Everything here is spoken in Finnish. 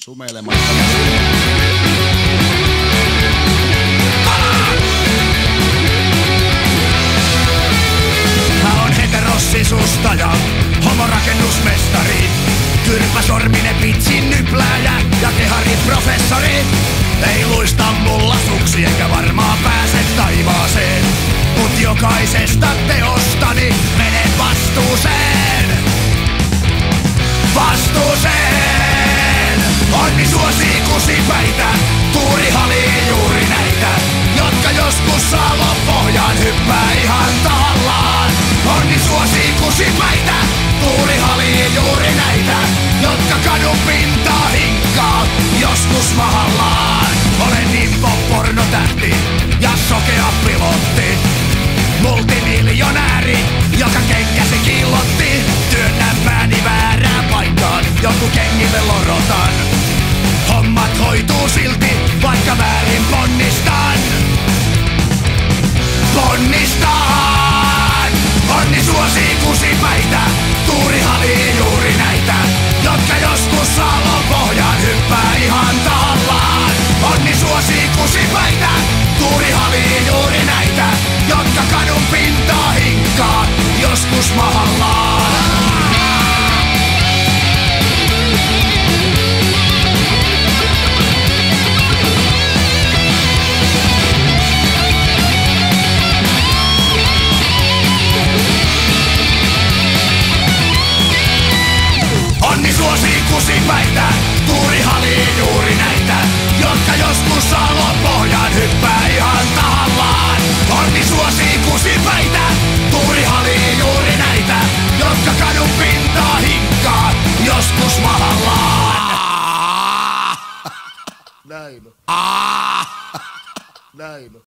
Sumeilematta. Mä oon heterossisustaja, homorakennusmestari, kyrpäsorminen pitsin nyplääjä ja kehariprofessori. Ei luista mulla suksi eikä varmaan pääse taivaaseen, mut jokaisesta teostani menen vastuuseen. Vastuuseen! Onni suosii kusipäitä, tuuri halii juuri näitä, jotka joskus aallon pohjaan hyppää ihan tahallaan. Onni suosii kusipäitä, tuuri halii juuri näitä, jotka kadun pintaa hinkkaa joskus mahallaan. Olen info-pornotähti ja sokea pilotti, multimiljonääri, joka kenkäsi killotti. Työnnän pääni väärään paikkaan, joku kengille lorotan. Hommat hoituu silti, vaikka väärin ponnistan. Ponnistan! Onni suosii kusipäitä, tuuri halii juuri näitä, jotka joskus aallon pohjaan hyppää ihan tahallaan. Onni suosii kusipäitä, tuuri halii juuri näitä, jotka kadun pintaa hinkkaa joskus mahallaan. Onni suosii kusipäitä, tuuri halii juuri näitä, jotka joskus aallon pohjaan hyppää ihan tahallaan. Onni suosii kusipäitä, tuuri halii juuri näitä, jotka kadun pintaa hinkkaa joskus mahallaan. Näin on. Näin on.